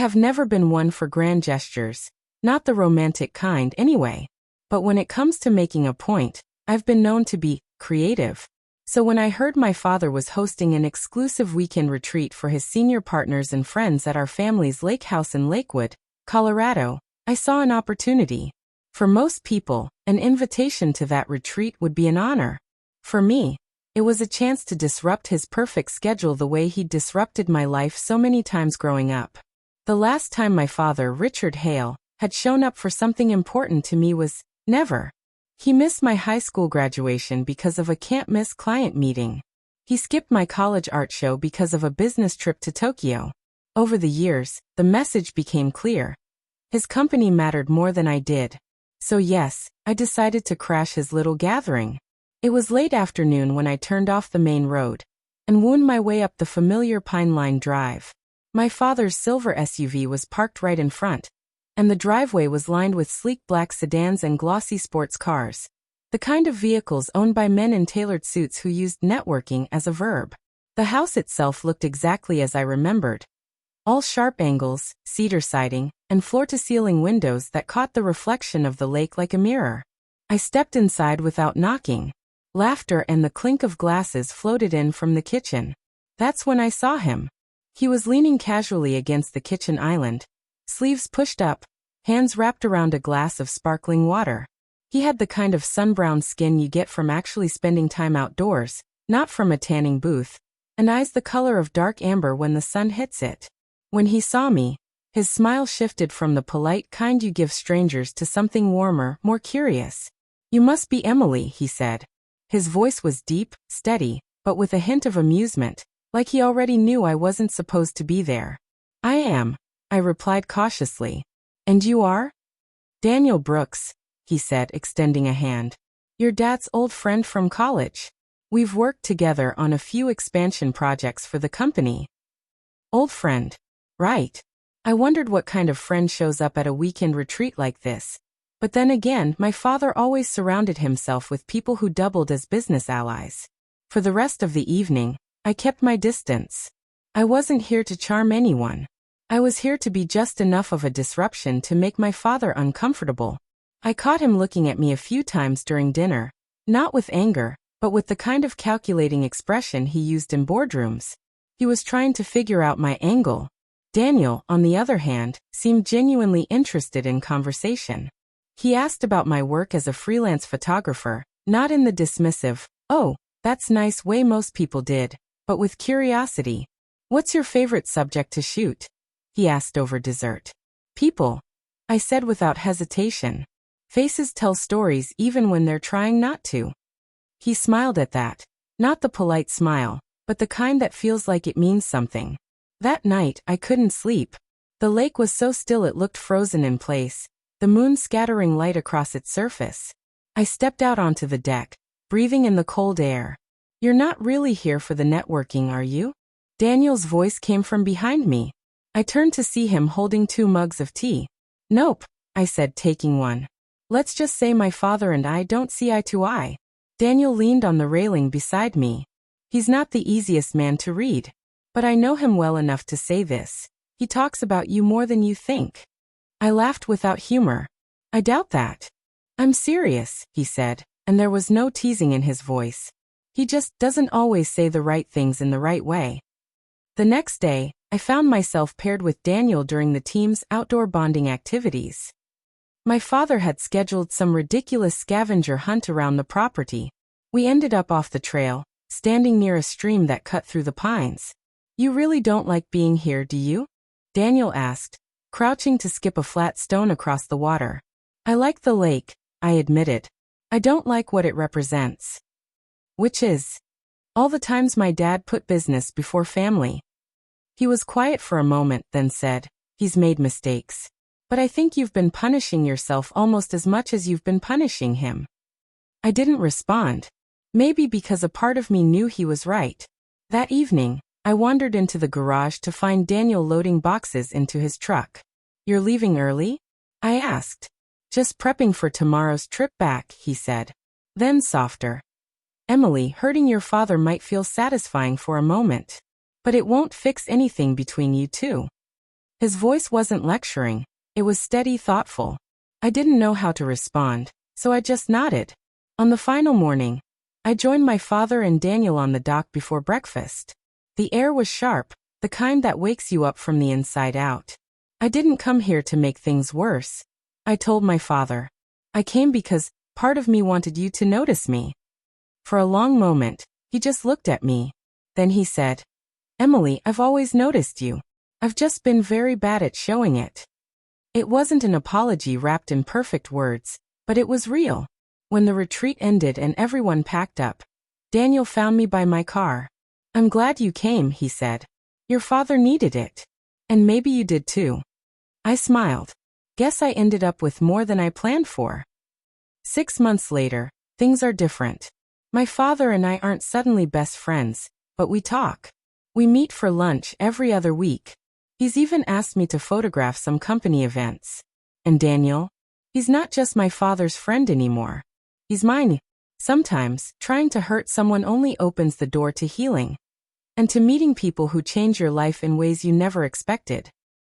have never been one for grand gestures, not the romantic kind anyway. But when it comes to making a point, I've been known to be creative. So when I heard my father was hosting an exclusive weekend retreat for his senior partners and friends at our family's lake house in Lakewood, Colorado, I saw an opportunity. For most people, an invitation to that retreat would be an honor. For me, it was a chance to disrupt his perfect schedule the way he'd disrupted my life so many times growing up. The last time my father, Richard Hale, had shown up for something important to me was never. He missed my high school graduation because of a can't-miss client meeting. He skipped my college art show because of a business trip to Tokyo. Over the years, the message became clear. His company mattered more than I did. So yes, I decided to crash his little gathering. It was late afternoon when I turned off the main road and wound my way up the familiar Pine Line Drive. My father's silver SUV was parked right in front, and the driveway was lined with sleek black sedans and glossy sports cars, the kind of vehicles owned by men in tailored suits who used networking as a verb. The house itself looked exactly as I remembered. All sharp angles, cedar siding, and floor-to-ceiling windows that caught the reflection of the lake like a mirror. I stepped inside without knocking. Laughter and the clink of glasses floated in from the kitchen. That's when I saw him. He was leaning casually against the kitchen island, sleeves pushed up, hands wrapped around a glass of sparkling water. He had the kind of sun-browned skin you get from actually spending time outdoors, not from a tanning booth, and eyes the color of dark amber when the sun hits it. When he saw me, his smile shifted from the polite kind you give strangers to something warmer, more curious. "You must be Emily," he said. His voice was deep, steady, but with a hint of amusement, like he already knew I wasn't supposed to be there. "I am," I replied cautiously. "And you are?" "Daniel Brooks," he said, extending a hand. "Your dad's old friend from college. We've worked together on a few expansion projects for the company." Old friend. Right. I wondered what kind of friend shows up at a weekend retreat like this. But then again, my father always surrounded himself with people who doubled as business allies. For the rest of the evening, I kept my distance. I wasn't here to charm anyone. I was here to be just enough of a disruption to make my father uncomfortable. I caught him looking at me a few times during dinner, not with anger, but with the kind of calculating expression he used in boardrooms. He was trying to figure out my angle. Daniel, on the other hand, seemed genuinely interested in conversation. He asked about my work as a freelance photographer, not in the dismissive, "Oh, that's nice" way most people did, but with curiosity. "What's your favorite subject to shoot?" he asked over dessert. "People," I said without hesitation. "Faces tell stories even when they're trying not to." He smiled at that. Not the polite smile, but the kind that feels like it means something. That night, I couldn't sleep. The lake was so still it looked frozen in place, the moon scattering light across its surface. I stepped out onto the deck, breathing in the cold air. "You're not really here for the networking, are you?" Daniel's voice came from behind me. I turned to see him holding 2 mugs of tea. "Nope," I said, taking one. "Let's just say my father and I don't see eye to eye." Daniel leaned on the railing beside me. He's not the easiest man to read. But I know him well enough to say this. He talks about you more than you think. I laughed without humor. "I doubt that." "I'm serious," he said, and there was no teasing in his voice. He just doesn't always say the right things in the right way. The next day, I found myself paired with Daniel during the team's outdoor bonding activities. My father had scheduled some ridiculous scavenger hunt around the property. We ended up off the trail, standing near a stream that cut through the pines. "You really don't like being here, do you?" Daniel asked, crouching to skip a flat stone across the water. "I like the lake," I admitted. "I don't like what it represents." "Which is?" "All the times my dad put business before family." He was quiet for a moment, then said, "He's made mistakes. But I think you've been punishing yourself almost as much as you've been punishing him." I didn't respond. Maybe because a part of me knew he was right. That evening, I wandered into the garage to find Daniel loading boxes into his truck. "You're leaving early?" I asked. "Just prepping for tomorrow's trip back," he said. Then softer. "Emily, hurting your father might feel satisfying for a moment. But it won't fix anything between you two." His voice wasn't lecturing. It was steady, thoughtful. I didn't know how to respond, so I just nodded. On the final morning, I joined my father and Daniel on the dock before breakfast. The air was sharp, the kind that wakes you up from the inside out. I didn't come here to make things worse, I told my father. I came because part of me wanted you to notice me. For a long moment, he just looked at me. Then he said, Emily, I've always noticed you. I've just been very bad at showing it. It wasn't an apology wrapped in perfect words, but it was real. When the retreat ended and everyone packed up, Daniel found me by my car. I'm glad you came, he said. Your father needed it. And maybe you did too. I smiled. Guess I ended up with more than I planned for. 6 months later, things are different. My father and I aren't suddenly best friends, but we talk. We meet for lunch every other week. He's even asked me to photograph some company events. And Daniel? He's not just my father's friend anymore. He's mine. Sometimes, trying to hurt someone only opens the door to healing. And to meeting people who change your life in ways you never expected.